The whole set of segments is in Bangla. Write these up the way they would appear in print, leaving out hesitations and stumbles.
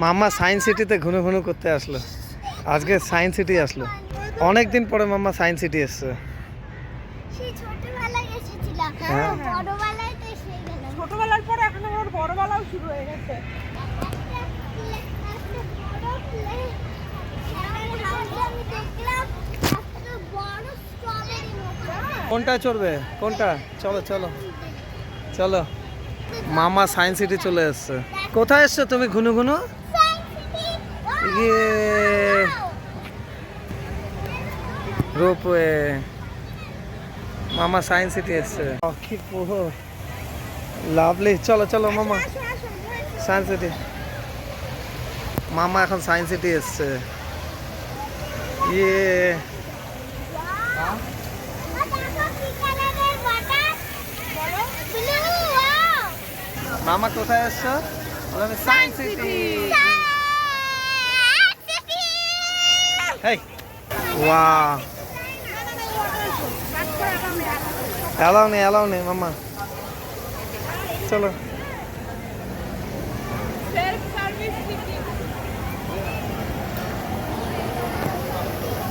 মাম্মা সায়েন্স সিটিতে ঘুনো ঘুনো করতে আসলো। আজকে সায়েন্স সিটি আসলো, অনেক দিন পরে মাম্মা সায়েন্স সিটি এসছে। সেই ছোটবেলায় এসেছিলাম, হ্যাঁ। বড়বেলায় তো এসে গেলাম। ছোটবেলার পরে এখন আমার বড়বেলাও শুরু হয়ে গেছে। কোনটা চড়বে, কোনটা? চলো চলো চলো। মামা সায়েন্স সিটি চলে এসছে। কোথায় এসছো তুমি ঘুনু ঘুনু? ইয়ে রোপওয়ে। মামা সায়েন্স সিটি এসছে। কি পুরো লাভলি। চলো চলো মামা সায়েন্স সিটি। মামা এখন সায়েন্স সিটি এসছে। ইয়ে মামা কোথায় এসছো? আমি সায়েন্স সিটি। হেই ওয়াও, এলাও নেই মামা। চলো।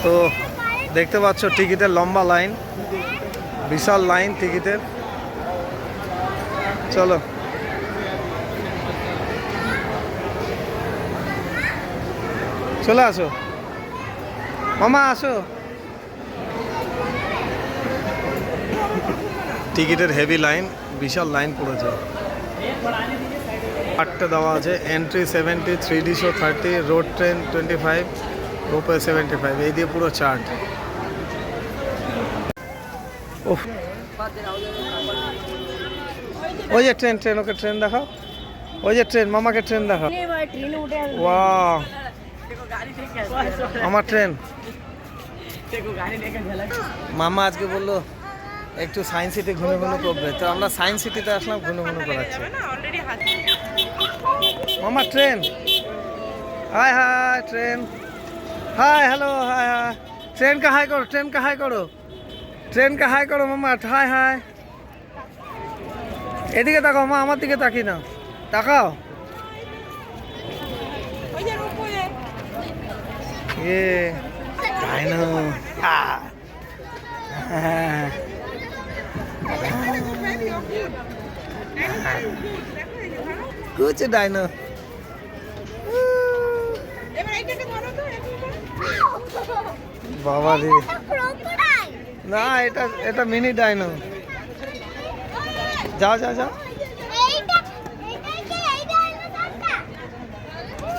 তো দেখতে পাচ্ছ টিকিটের লম্বা লাইন, বিশাল লাইন টিকিটের। চলো চলে আসো মামা, আসো। টিকিটের হেভি লাইন, বিশাল লাইন পড়েছে। আটটা দেওয়া আছে, entry 70, 3D show 30, road train 25, ropeway 75, এই দিয়ে পুরো চার্ট। ওই যে ট্রেন, ওকে ট্রেন দেখাও। ওই যে ট্রেন, মামাকে ট্রেন দেখাও। ওয়াও, আমার ট্রেন। মামা আজকে বললো একটু সায়েন্স সিটি ঘুরে ঘুরে করবে, তো আমরা সায়েন্স সিটিতে আসলাম, ঘুরে ঘুরে করাচ্ছি। মামা train, high high train, hi hello, high high. Train কা হাই করো, ট্রেন কা হাই করো, ট্রেন কা হাই করো মামা, হাই হাই। এদিকে তাকাও মা, আমার দিকে তাকি না, তাকাও। ये डायनो, कुछ डायनो। বাবা রে, না এটা মিনি ডাইনো। যাও যাও যাও,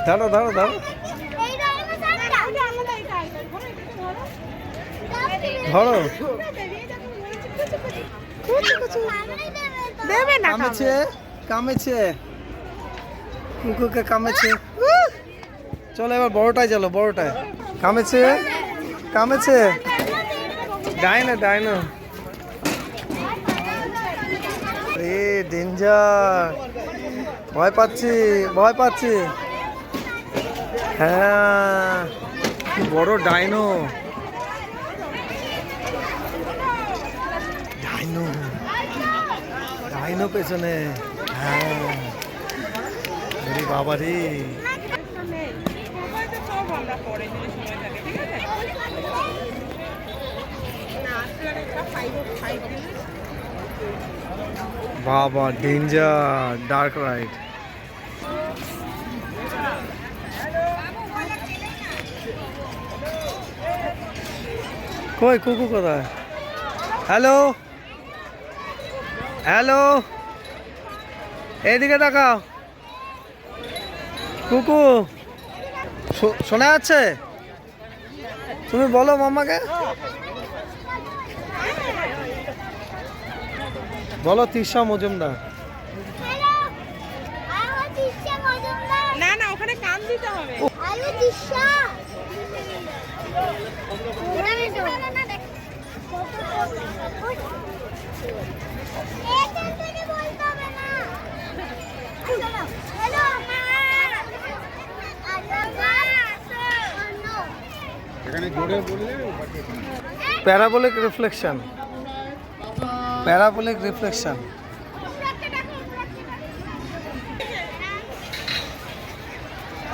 ধরো ধরো ধরো ধরো। দেবে না, কামেছে কামেছে, কুকুরকে কামেছে। চলো এবার বড়টায় চলো, বড়টায়। কামেছে কামেছে, ডাইনো ডাইনো। এ ডেঞ্জার, ভয় পাচ্ছি ভয় পাচ্ছি। হ্যাঁ কি বড় ডাইনো, ডাইনো ডাইনো পেছনে। হ্যাঁ বাবা রে, বাবা ডেঞ্জার ডার্ক রাইড। কই কুকু কোথায়? হ্যালো হ্যালো, এইদিকে তাকাও। কুকু শোনা যাচ্ছে? তুমি বলো মাম্মাকে, বলো তৃষা মজুমদার। না না, ওখানে কান দিতে হবে। Parabolic reflection, parabolic reflection.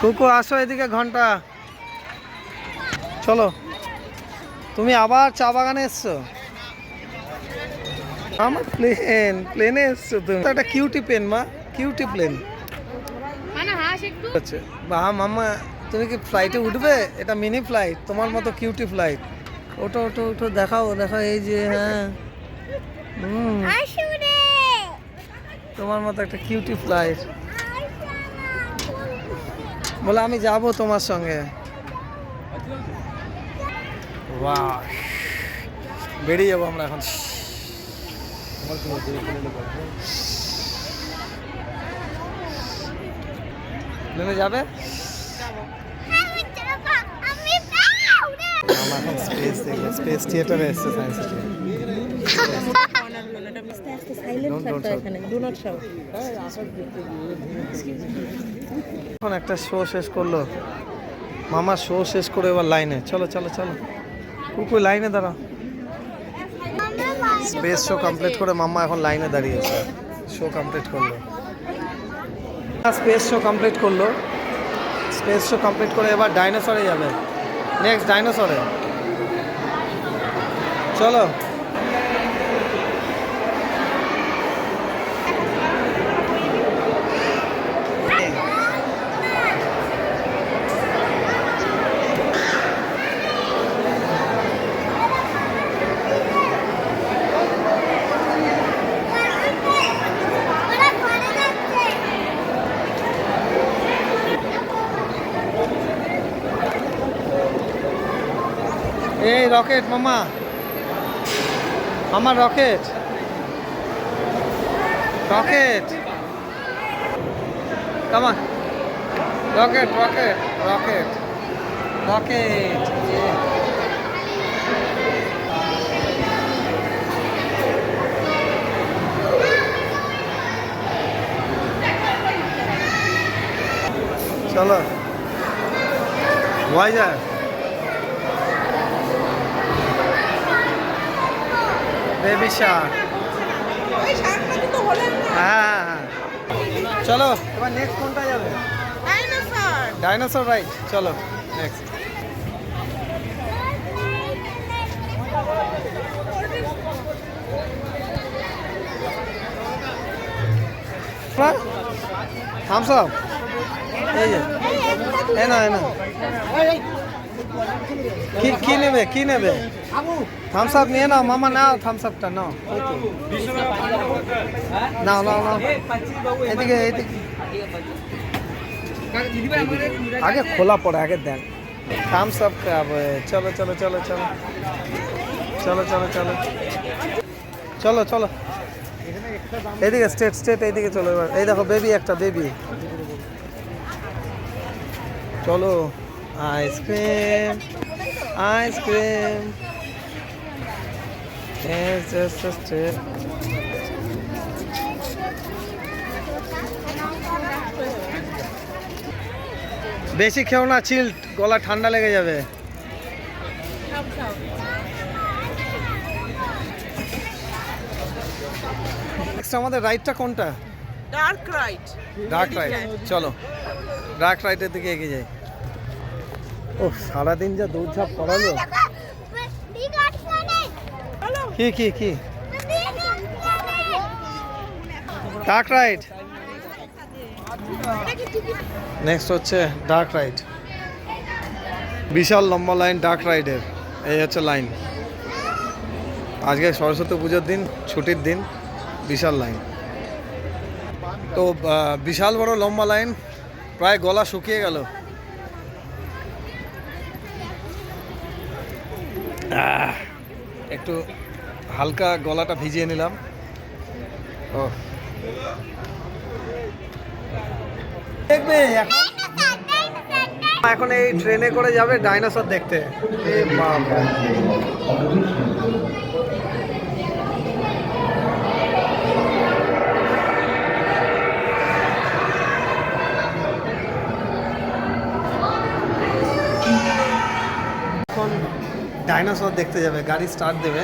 কুকু আসো এদিকে ঘন্টা, চলো। তুমি আবার চা বাগানে এসছো? আমার প্লেনে এসছো তুমি? একটা কিউটি পেন মা, কিউটি প্লেন। আচ্ছা বা মাম্মা, তুমি কি ফ্লাইটে উঠবে? এটা মিনি ফ্লাইট, তোমার মতো কিউটি ফ্লাইট। ওটো ওটো ওটো, দেখাও দেখাও, এই যে হ্যাঁ, তোমার মতো একটা কিউটি ফ্লাইট। বলে আমি যাব তোমার সঙ্গে। বাহ, বেরিয়ে যাবো আমরা এখন। নেমে যাবে? আমরা এখন স্পেস দেখবো, স্পেস থিয়েটারে এসছে সায়েন্স সিটি। এখন একটা শো শেষ করলো মামা, শো শেষ করে এবার লাইনে। চলো চলো চলো কুকু, লাইনে দাঁড়াও। স্পেস শো কমপ্লিট করে মাম্মা এখন লাইনে দাঁড়িয়েছে, শো কমপ্লিট করলো। স্পেস শো কমপ্লিট করলো, স্পেস শো কমপ্লিট করে এবার ডাইনোসরে যাবে, নেক্সট ডাইনোসরে। চলো এই রকেট মামা, আমার রকেট, রকেট, কামা, রকেট রকেট রকেট রকেট। চলো ভাইজান, বেবি শার্ক। হ্যাঁ হ্যাঁ, চলো এবার নেক্সট কোনটা যাবে? ডাইনোসর রাইড, চলো নেক্সট। থামস আপ, এই যে এ না এ না, কি নেবে, কি নেবে? থামস আপ নিয়ে নাও মামা, নাও থামস আপটা নাও, নাও নাও নাও, এদিকে এদিকে, আগে খোলা পড়ে, আগে দেন থামস আপ। চলো চলো চলো চলো চলো চলো চলো চলো চলো, এইদিকে স্টেট স্টেট, এইদিকে চলো এবার। এই দেখো বেবি, একটা বেবি। চলো আইসক্রিম আইসক্রিম, বেশি খেও না, চিল্ড, গলা ঠান্ডা লেগে যাবে। আমাদের রাইডটা কোনটা? Dark ride. ডার্ক রাইড, চলো ডার্ক রাইডের দিকে এগিয়ে যাই। ও সারাদিন যা দৌড়ঝাঁপ করালো। কি কি কি ডার্ক রাইড, নেক্সট হচ্ছে ডার্ক রাইড। বিশাল লম্বা লাইন ডার্ক রাইডের, এই হচ্ছে লাইন। আজকে সরস্বতী পুজোর দিন, ছুটির দিন, বিশাল লাইন। তো বিশাল বড় লম্বা লাইন, প্রায় গলা শুকিয়ে গেল। একটু হালকা গলাটা ভিজিয়ে নিলাম। ও দেখবে এখন এই ট্রেনে করে যাবে ডাইনোসর দেখতে। এখন ডাইনোসর দেখতে যাবে, গাড়ি স্টার্ট দেবে,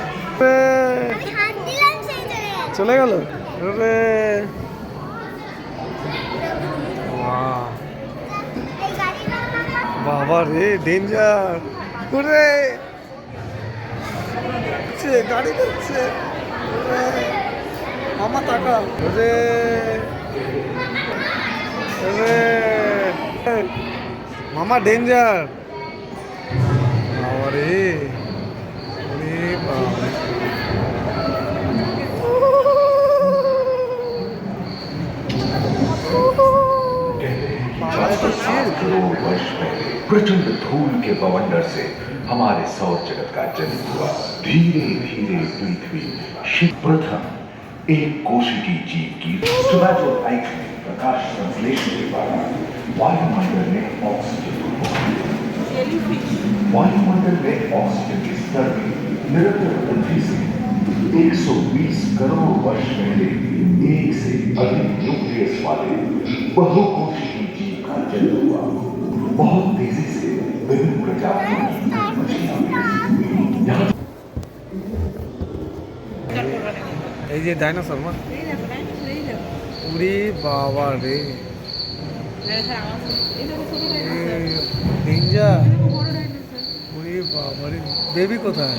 চলে গেল। বাবা রে ডেঞ্জার ওরে গাড়ি যাচ্ছে মামা টাকা ওরে ওরে মামা ডেঞ্জার বাবা রে ওরে বাবা वर्ष पहले प्रचंड धूल के बवंडर से हमारे सौर जगत का जन्म हुआ। धीरे धीरे पृथ्वी शिव प्रथम एक कोशिकी जीव की स्टोमैटोलाइट में प्रकाश संश्लेषण के बाद वायुमंडल में ऑक्सीजन के स्तर में निरंतर वृद्धि से 120 करोड़ वर्ष पहले एक से अधिक न्यूक्लियस वाले बहुकोशिकीय जीव का जन्म हुआ। बहुत तेजी से विभिन्न प्रजातियों की मछलियां यहाँ এই যে ডাইনোসর মা উরে বাবা রে ডেঞ্জার উরে বাবা রে বেবি কোথায়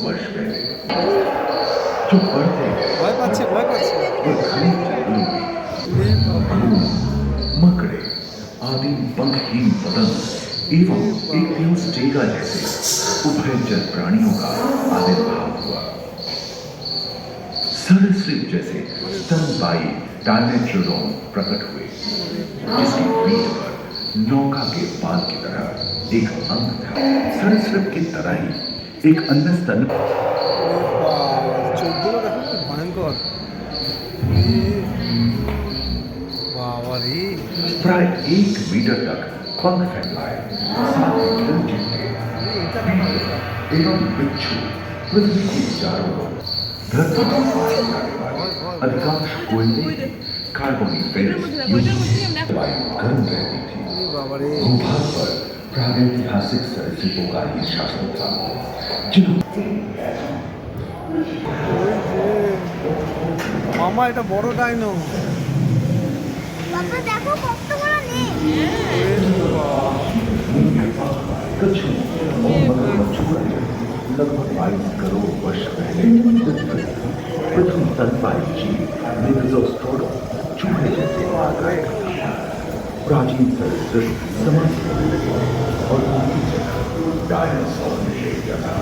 वर्ष पहले जो बढ़ते गए ভয় পাচ্ছে वो घने जंगलों में উরে বাবা मकड़े आदि पंखहीन पतंग एवं एक टेगा जैसे उभयचर प्राणियों का आविर्भाव हुआ। सरीसृप जैसे स्तनपायी डायमेट्रोडोन प्रकट हुए जिसकी पीठ पर नौका के बाल की तरह एक अंग था। सरीसृप की तरह ही एक अन्य स्तन চোখগুলো দেখো খুব ভয়ঙ্কর বাবা রে प्राय 1 मीटर तक पंख फैलाए साथ ही गिरते एवं बिच्छू पृथ्वी के चारों ओर धरती पर पाए जाने वाले अधिकांश कोयले कार्बोनिफेरस युग में वायु गर्म रहती थी। বাবা রে भूभाग पर प्रागैतिहासिक सरीसृपों का ही शासन था जिन्होंने মামা এটা বড় ডাইনো বাবা দেখো কত বড় নেই कच्छों और मगरमच्छों का जन्म लगभग 22 करोड़ वर्ष पहले प्रथम स्तनपायी जीव मेगालोस्टोडोन चूहे जैसे आकार का था। प्राचीन सरीसृप समाप्त होने लगे और उनकी जगह डायनासोर ने ले लिया था।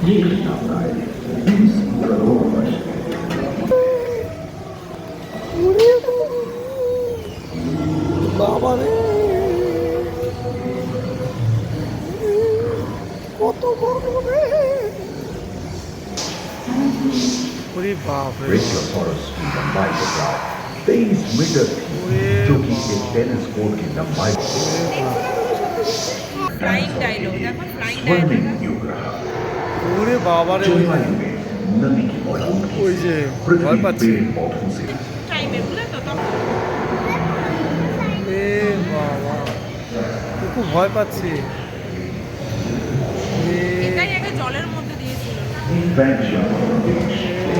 ये घटना प्राय 20 करोड़ वर्ष বাবা রে কত বড় রে ওরে বাপ রে ब्रेकियोसॉरस की लंबाई के प्राय 23 मीटर थी जो कि एक टेनिस कोर्ट की लंबाई ফ্লাইং ডাইনো দেখো ফ্লাইং स्वर्णिम ডাইনো युग रहा। ওরে বাবা রে जलवायु में नमी की मौजूदगी ওই যে ভয় पृथ्वी পাচ্ছে पेड़ पौधों से টাইমে বুঝলে তো তখন এ বাবা খুব ভয় পাচ্ছি এটাই আগে জলের মধ্যে দিয়েছিল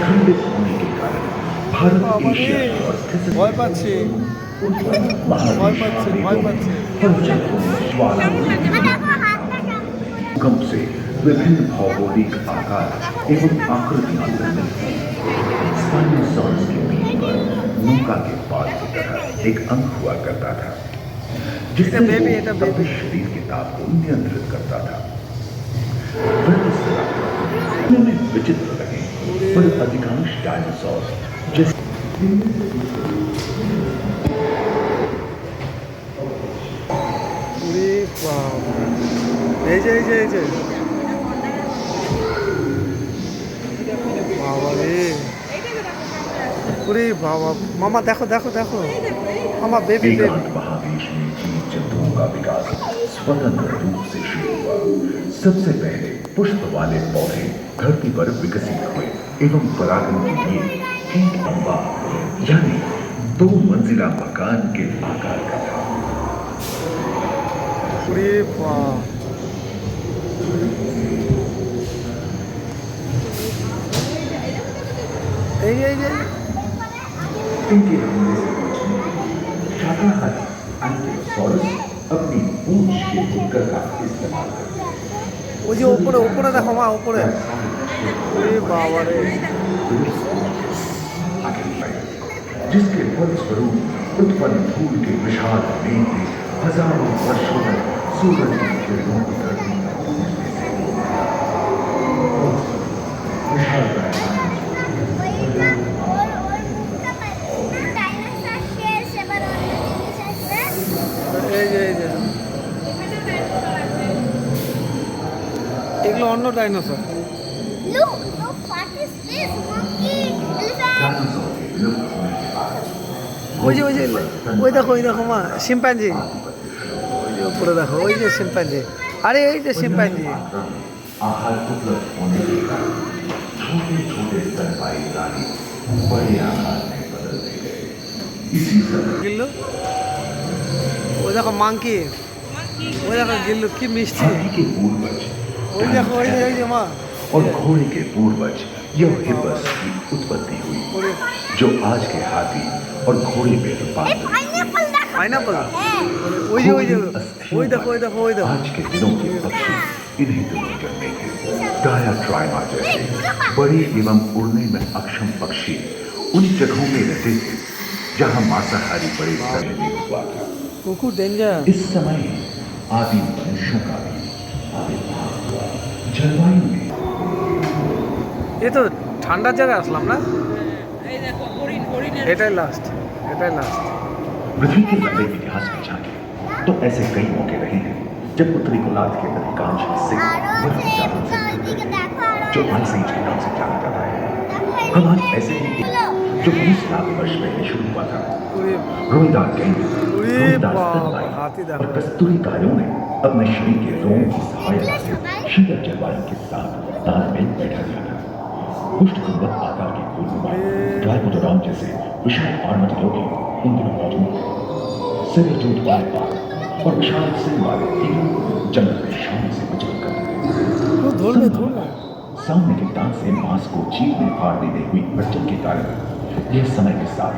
खंडित होने के कारण भारत बाबा एशिया रे, और स्थित ভয় পাচ্ছি ভয় পাচ্ছে ভয় পাচ্ছে भूकंप से विभिन्न भौगोलिक आकार एवं आकृतियां निर्मित हुई। स्पाइनोसॉरस के पीठ पर नौका के पाल की तरह एक अंग हुआ करता था जिससे बेबी, वो এটা बेबी। अपने शरीर के ताप को नियंत्रित करता था। वेलोसिराप्टर में विचित्र लगे पर अधिकांश डायनासोर जैसे ওরে বাবা এই যে বাবা রে ওরে বাবা মামা দেখো মামা বেবি एकांत महादेश में जीव जंतुओं का विकास स्वतंत्र रूप से शुरू हुआ। सबसे पहले पुष्प वाले पौधे धरती पर विकसित हुए एवं परागण के लिए एक लंबा यानी 2 मंजिला मकान के आकार का था। ওরে বাবা এই इनके हमले से बचने के लिए शाकाहारी एंकिलोसॉरस अपनी पूंछ के बुनकर का इस्तेमाल करते हैं। ওই যে উপরে উপরে দেখো মা উপরে ওরে বাবা রে जिसके फलस्वरूप उत्पन्न धूल के विशाल मेघ ने हजारों वर्षों तक सूरज की किरणों को धरती पर पहुंचने से विशाल এই যে এগুলো অন্য dinosaur Look, what is this? Monkey, elephant. Dinosaur के विलुप्त होने के बाद ওই দেখো মা শিম্পাঞ্জি ওই যে উপরে দেখো ওই যে শিম্পাঞ্জি আরে এই যে শিম্পাঞ্জি आहार उपलब्ध होने के कारण छोटे छोटे स्तनपायी प्राणी बड़े आकार में बदलते गए। इसी समय গিল্লু ওই দেখো মাংকি ওই দেখো গিল্লু কি মিষ্টি हाथी के पूर्वज ওই দেখো ওই যে মা और घोड़े के पूर्वज यह हिपस की उत्पत्ति हुई ওরে जो आज के हाथी और घोड़े में रूपांतरित Pineapple देखो. পাইনাপল है. ওই দেখো आज के दिनों के पक्षी इन्हीं दिनों जन्मेंगे। गाया ट्राइमा जैसे बड़े एवं उड़ने में अक्षम पक्षी उन जगहों में रहते थे जहां मांसाहारी बड़े स्तर में हुआ था। কুকুর ডেঞ্জার इस समय आदि मनुष्यों का भी आविर्भाव हुआ। जलवायु में এ তো ঠান্ডার জায়গায় আসলাম না এই দেখো হরিণ হরিণের এটাই লাস্ট पृथ्वी के लंबे इतिहास में झांके तो ऐसे कई मौके रहे हैं जब उत्तरी गोलार्ध के अधिकांश हिस्से बर्फ चादर से ढक गए थे, जो आइस एज के नाम से जाना जाता है। हम आज ऐसे ही एक जो 20 लाख वर्ष पहले शुरू हुआ था। ওরে रोईदार गैंडे, अरे रोईदार बाप, स्तनपायी हाथी देखो। और कस्तूरी गायों ने अपने शरीर के रोमों की सहायता से शीतल जलवायु के साथ तालमेल बैठा दिया था। पुष्टकुंभक आकार के फूलनुमा ट्राइपोडोराम जैसे विशाल आर्madillo उन दिनों मौजूद थे। सिरजूट वाले बाघ और विशाल सिंह वाले tigre जंगल में शान से विचरण करते थे। ধরবে सामने के दांत से मांस को चीरने फाड़ने में हुई अड़चन के कारण यह समय के साथ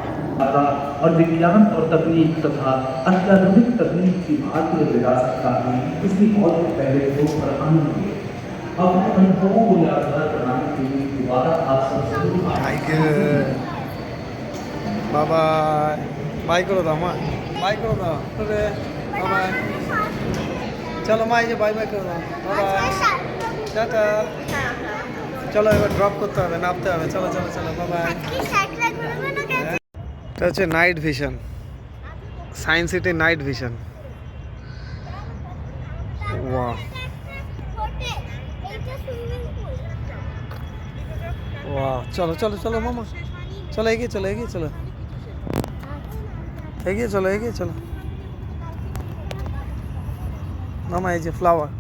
और विज्ञान और तकनीक तथा अत्याधुनिक तकनीक की भारतीय विरासत का भी इसकी बहुत पहले लोग पर आनंद लिए। अपने अनुभवों को यादगार बनाने के लिए दोबारा आप सबसे বাই করে দাও মা বাই করে দাও রে বাই চলো মা এই যে বাই করে দাও বাই টাটা চলো এবার ড্রপ করতে হবে নামতে হবে চলো বাই এটা হচ্ছে night vision science city night vision wow wow চলো মামা চলো এগিয়ে চলো মামা এই যে ফ্লাওয়ার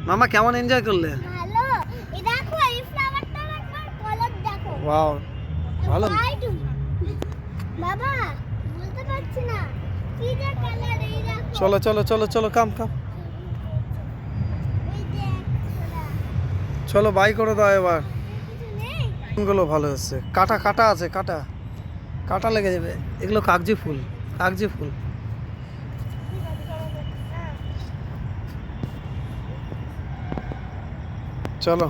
মামা কেমন এনজয় করলে ভালো এই দেখো এই ফ্লাওয়ারটার একবার কালার দেখো ওয়াও ভালো বাবা বলতে পারছি না কি যে কালার এই দেখো চলো কাম এই দেখ চলো বাই করে দাও এবার নেই গুলো ভালো হচ্ছে কাটা আছে কাটা লেগে যাবে এগুলো কাগজি ফুল চলো